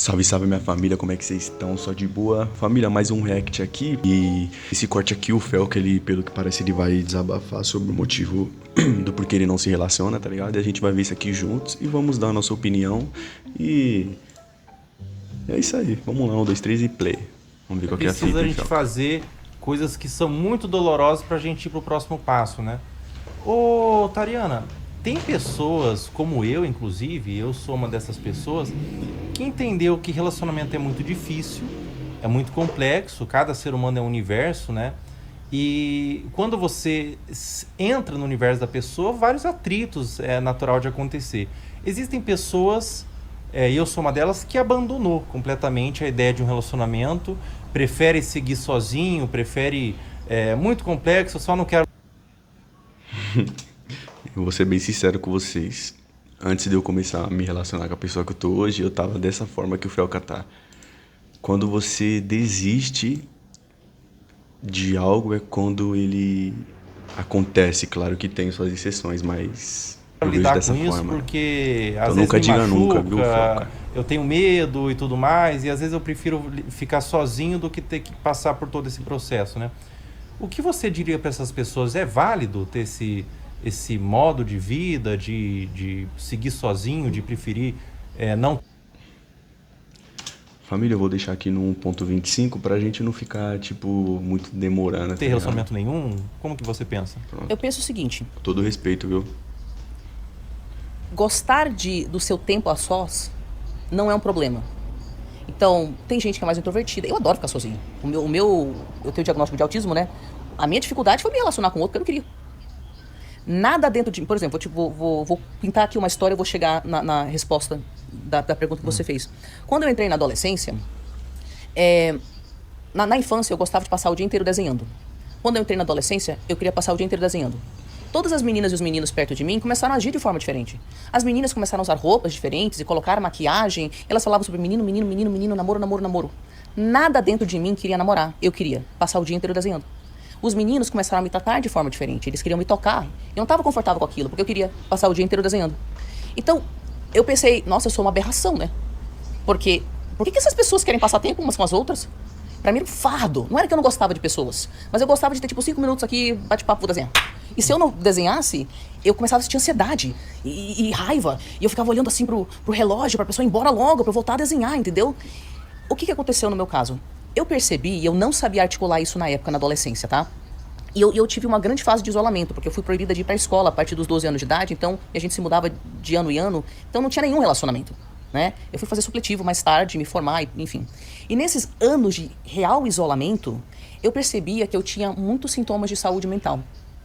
Salve, salve minha família, como é que vocês estão? Só de boa? Família, mais um react aqui. E esse corte aqui, o Fel, que ele, pelo que parece, ele vai desabafar sobre o motivo do porquê ele não se relaciona, tá ligado? E a gente vai ver isso aqui juntos e vamos dar a nossa opinião. E é isso aí, vamos lá, 1, 2, 3 e play. Vamos ver qual que é a Precisa fita, a hein, gente Fel? fazer coisas que são muito dolorosas pra gente ir pro próximo passo, né? Ô, Tariana, tem pessoas, como eu, inclusive, eu sou uma dessas pessoas, que entendeu que relacionamento é muito difícil, é muito complexo, cada ser humano é um universo, né? E quando você entra no universo da pessoa, vários atritos é natural de acontecer. Existem pessoas, e eu sou uma delas, que abandonou completamente a ideia de um relacionamento, prefere seguir sozinho, prefere. É muito complexo, eu só não quero. Eu vou ser bem sincero com vocês. Antes de eu começar a me relacionar com a pessoa que eu tô hoje, eu tava dessa forma que o Felca tá. Quando você desiste de algo é quando ele acontece. Claro que tem suas exceções, mas eu vejo Lidar dessa com isso forma. porque Então às vezes nunca me diga nunca, viu, machuca, Felca? eu tenho medo e tudo mais, e às vezes eu prefiro ficar sozinho do que ter que passar por todo esse processo, né? O que você diria para essas pessoas? É válido ter esse modo de vida, de seguir sozinho, de preferir não Família, eu vou deixar aqui no 1.25 pra gente não ficar, tipo, muito demorando, ter tá ligado? relacionamento nenhum? Como que você pensa? Eu Pronto. penso o seguinte: Com todo respeito, viu? gostar do seu tempo a sós não é um problema. Então, tem gente que é mais introvertida. Eu adoro ficar sozinho. Eu tenho diagnóstico de autismo, né? A minha dificuldade foi me relacionar com outro porque eu não queria. Nada dentro de mim. Por exemplo, vou pintar aqui uma história e vou chegar na resposta da pergunta que você fez. Quando eu entrei na adolescência, na infância eu gostava de passar o dia inteiro desenhando. Quando eu entrei na adolescência, eu queria passar o dia inteiro desenhando. Todas as meninas e os meninos perto de mim começaram a agir de forma diferente. As meninas começaram a usar roupas diferentes e colocar maquiagem. Elas falavam sobre menino, menino, menino, menino, namoro, namoro, namoro. Nada dentro de mim queria namorar. Eu queria passar o dia inteiro desenhando. Os meninos começaram a me tratar de forma diferente. Eles queriam me tocar. Eu não estava confortável com aquilo, porque eu queria passar o dia inteiro desenhando. Então, eu pensei, nossa, eu sou uma aberração, né? Porque, por que essas pessoas querem passar tempo umas com as outras? Pra mim era um fardo. Não era que eu não gostava de pessoas, mas eu gostava de ter tipo 5 minutos aqui, bate-papo, vou desenhar. E se eu não desenhasse, eu começava a sentir ansiedade e raiva. E eu ficava olhando assim pro relógio, pra pessoa ir embora logo, pra eu voltar a desenhar, entendeu? O que aconteceu no meu caso? Eu percebi, e eu não sabia articular isso na época, na adolescência, tá? E eu tive uma grande fase de isolamento, porque eu fui proibida de ir pra escola a partir dos 12 anos de idade, então a gente se mudava de ano em ano, então não tinha nenhum relacionamento, né? Eu fui fazer supletivo mais tarde, me formar, enfim. E nesses anos de real isolamento, eu percebia que eu tinha muitos sintomas de saúde mental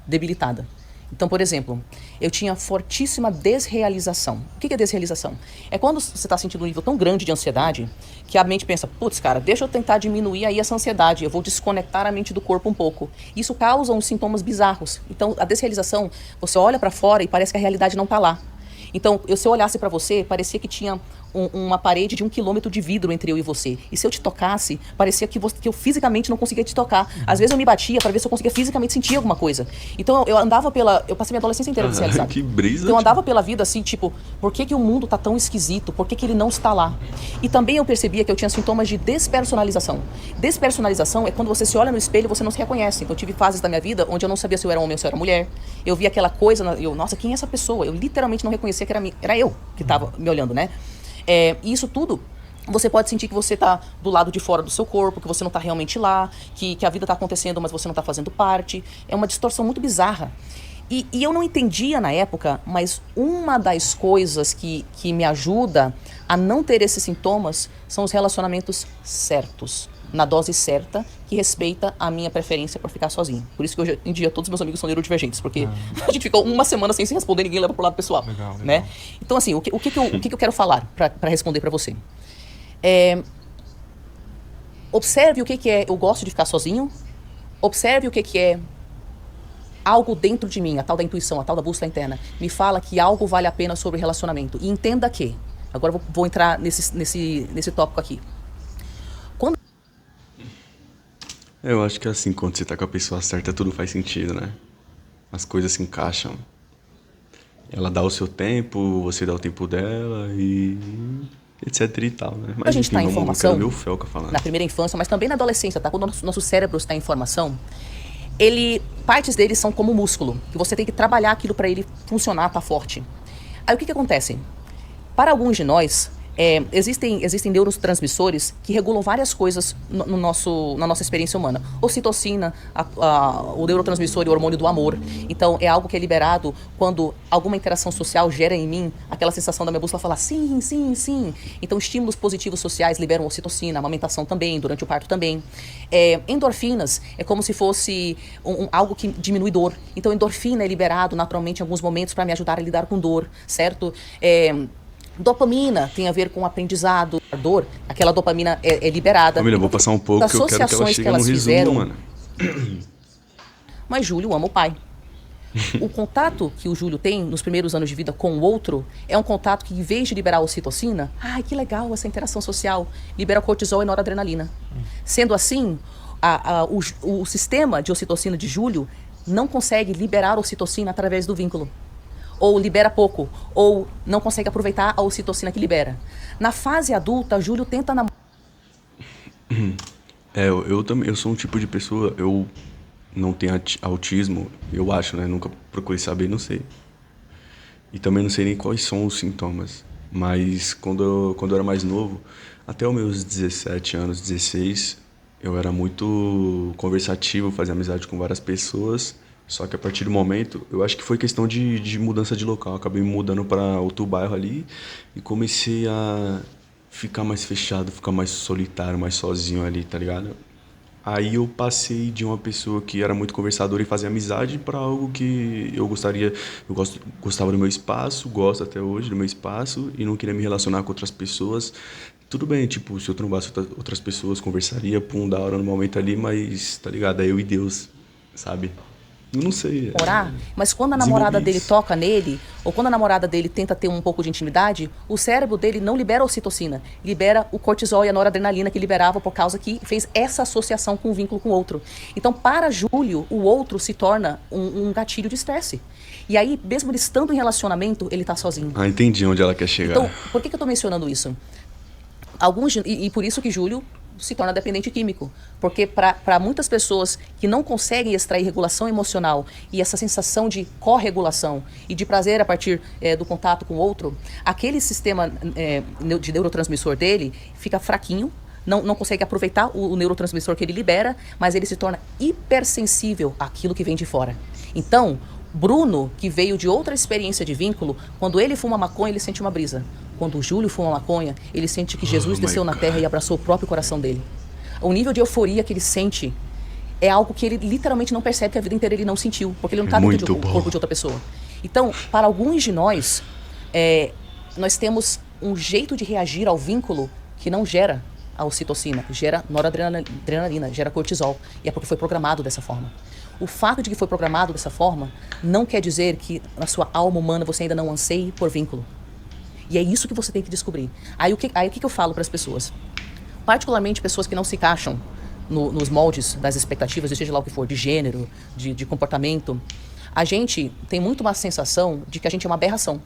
debilitada. Então, por exemplo, eu tinha fortíssima desrealização. O que é desrealização? É quando você está sentindo um nível tão grande de ansiedade que a mente pensa, putz, cara, deixa eu tentar diminuir aí essa ansiedade, eu vou desconectar a mente do corpo um pouco. Isso causa uns sintomas bizarros. Então, a desrealização, você olha para fora e parece que a realidade não está lá. Então, se eu olhasse para você, parecia que tinha uma parede de 1 quilômetro de vidro entre eu e você. E se eu te tocasse, parecia que eu fisicamente não conseguia te tocar. Às vezes eu me batia para ver se eu conseguia fisicamente sentir alguma coisa. Então eu andava eu passei minha adolescência inteira desrealizada. Que brisa, Então eu andava pela vida assim, tipo, por que o mundo tá tão esquisito? Por que ele não está lá? E também eu percebia que eu tinha sintomas de despersonalização. Despersonalização é quando você se olha no espelho e você não se reconhece. Então eu tive fases da minha vida onde eu não sabia se eu era homem ou se eu era mulher. Eu via aquela coisa, nossa, quem é essa pessoa? Eu literalmente não reconhecia que era eu que estava me olhando, né? E isso tudo, você pode sentir que você está do lado de fora do seu corpo, que você não está realmente lá, que a vida está acontecendo, mas você não está fazendo parte. É uma distorção muito bizarra. E eu não entendia na época, mas uma das coisas que me ajuda a não ter esses sintomas são os relacionamentos certos, na dose certa, que respeita a minha preferência por ficar sozinho. Por isso que hoje em dia todos os meus amigos são neurodivergentes, porque a gente ficou uma semana sem se responder, ninguém leva pro lado pessoal. Legal, legal. Né? Então, assim, o que eu quero falar para responder para você? Observe o que é eu gosto de ficar sozinho, observe o que é algo dentro de mim, a tal da intuição, a tal da bússola interna, me fala que algo vale a pena sobre relacionamento. E entenda que, agora eu vou entrar nesse tópico aqui. Eu acho que assim, quando você tá com a pessoa certa, tudo faz sentido, né? As coisas se encaixam. Ela dá o seu tempo, você dá o tempo dela e etc e tal, né? A Mas gente enfim, tá em vamos, eu formação. quero ver o Felca falando. Na primeira infância, mas também na adolescência, tá? Quando o nosso cérebro está em formação, partes dele são como músculo, que você tem que trabalhar aquilo para ele funcionar, tá forte. Aí o que acontece? Para alguns de nós, existem neurotransmissores que regulam várias coisas na nossa experiência humana. Ocitocina, o neurotransmissor e o hormônio do amor. Então, é algo que é liberado quando alguma interação social gera em mim aquela sensação da minha bússola falar sim, sim, sim. Então, estímulos positivos sociais liberam ocitocina, amamentação também, durante o parto também. Endorfinas é como se fosse algo que diminui dor. Então, endorfina é liberado naturalmente em alguns momentos para me ajudar a lidar com dor, certo? Dopamina tem a ver com aprendizado, a dor, aquela dopamina é liberada. Família, eu vou passar um pouco que eu quero que ela chegue no resumo, mano. Mas Júlio ama o pai. O contato que o Júlio tem nos primeiros anos de vida com o outro é um contato que, em vez de liberar a ocitocina, ai, que legal essa interação social, libera cortisol e noradrenalina. Sendo assim, o sistema de ocitocina de Júlio não consegue liberar a ocitocina através do vínculo. Ou libera pouco, ou não consegue aproveitar a ocitocina que libera. Na fase adulta, Júlio tenta namorar. Eu também, eu sou um tipo de pessoa, eu não tenho autismo, eu acho, né? Nunca procurei saber, não sei. E também não sei nem quais são os sintomas. Mas quando eu era mais novo, até os meus 17 anos, 16, eu era muito conversativo, fazia amizade com várias pessoas. Só que a partir do momento, eu acho que foi questão de mudança de local. Eu acabei me mudando para outro bairro ali e comecei a ficar mais fechado, ficar mais solitário, mais sozinho ali, tá ligado? Aí eu passei de uma pessoa que era muito conversadora e fazia amizade para algo que eu gostava do meu espaço, gosto até hoje do meu espaço e não queria me relacionar com outras pessoas. Tudo bem, tipo, se eu trombasse outras pessoas, conversaria, pum, da hora no momento ali, mas, tá ligado? É eu e Deus, sabe? Eu não sei. Namorar, mas quando a namorada dele toca nele, ou quando a namorada dele tenta ter um pouco de intimidade, o cérebro dele não libera a ocitocina, libera o cortisol e a noradrenalina que liberava por causa que fez essa associação com o vínculo com o outro. Então, para Júlio, o outro se torna um gatilho de estresse. E aí, mesmo ele estando em relacionamento, ele tá sozinho. Ah, entendi onde ela quer chegar. Então, por que eu tô mencionando isso? E por isso que Júlio se torna dependente químico. Porque para muitas pessoas que não conseguem extrair regulação emocional e essa sensação de corregulação e de prazer a partir do contato com o outro, aquele sistema de neurotransmissor dele fica fraquinho, não consegue aproveitar o neurotransmissor que ele libera, mas ele se torna hipersensível àquilo que vem de fora. Então, Bruno, que veio de outra experiência de vínculo, quando ele fuma maconha, ele sente uma brisa. Quando o Júlio fuma maconha, ele sente que Jesus desceu na terra e abraçou o próprio coração dele. O nível de euforia que ele sente é algo que ele literalmente não percebe, que a vida inteira ele não sentiu, porque ele não está dentro do corpo de outra pessoa. Então, para alguns de nós, nós temos um jeito de reagir ao vínculo que não gera a ocitocina, gera noradrenalina, gera cortisol. E é porque foi programado dessa forma. O fato de que foi programado dessa forma não quer dizer que na sua alma humana você ainda não anseie por vínculo. E é isso que você tem que descobrir. Aí o que eu falo para as pessoas? Particularmente pessoas que não se encaixam nos moldes das expectativas, seja lá o que for, de gênero, de comportamento. A gente tem muito uma sensação de que a gente é uma aberração.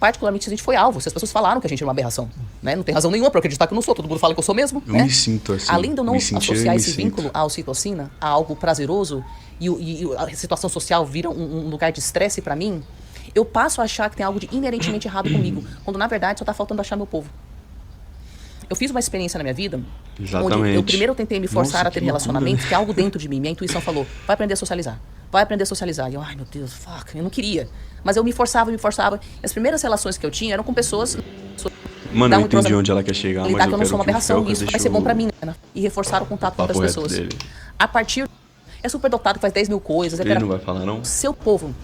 Particularmente se a gente foi alvo, se as pessoas falaram que a gente é uma aberração. Né? Não tem razão nenhuma para acreditar que eu não sou, todo mundo fala que eu sou mesmo. Eu me sinto assim. Além de eu não associar esse vínculo à ocitocina, a algo prazeroso, e a situação social vira um lugar de estresse para mim, eu passo a achar que tem algo de inerentemente errado comigo, quando na verdade só tá faltando achar meu povo. Eu fiz uma experiência na minha vida, onde eu primeiro tentei me forçar a ter relacionamentos, que é algo dentro de mim. Minha intuição falou, vai aprender a socializar. Vai aprender a socializar. E eu, ai meu Deus, eu não queria. Mas eu me forçava. E as primeiras relações que eu tinha eram com pessoas... Mano, eu entendi onde ela quer chegar, mas eu não sou uma aberração, e isso vai ser bom pra mim, né? E reforçar o contato com outras pessoas. Dele. A partir... É super dotado, faz 10 mil coisas. Ele não vai falar, não? Seu povo...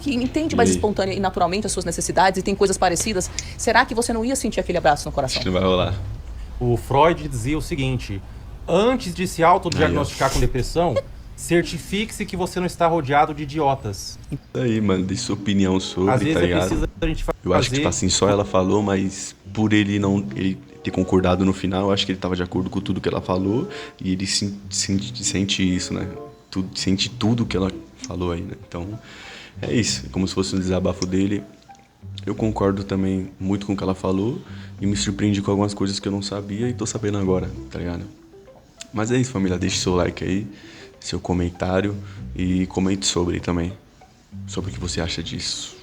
que entende mais espontânea e naturalmente as suas necessidades e tem coisas parecidas, será que você não ia sentir aquele abraço no coração? Acho que não vai rolar. O Freud dizia o seguinte: antes de se autodiagnosticar com depressão, certifique-se que você não está rodeado de idiotas. Isso aí, mano, de sua opinião sobre, às vezes tá ligado? Precisa a gente fazer... Eu acho que, tipo assim, só ela falou, mas por ele ter concordado no final, eu acho que ele tava de acordo com tudo que ela falou e ele sente isso, né? Sente tudo que ela falou aí, né? Então... é isso, é como se fosse um desabafo dele. Eu concordo também muito com o que ela falou e me surpreendi com algumas coisas que eu não sabia e tô sabendo agora, tá ligado? Mas é isso, família. Deixe seu like aí, seu comentário e comente sobre também. Sobre o que você acha disso.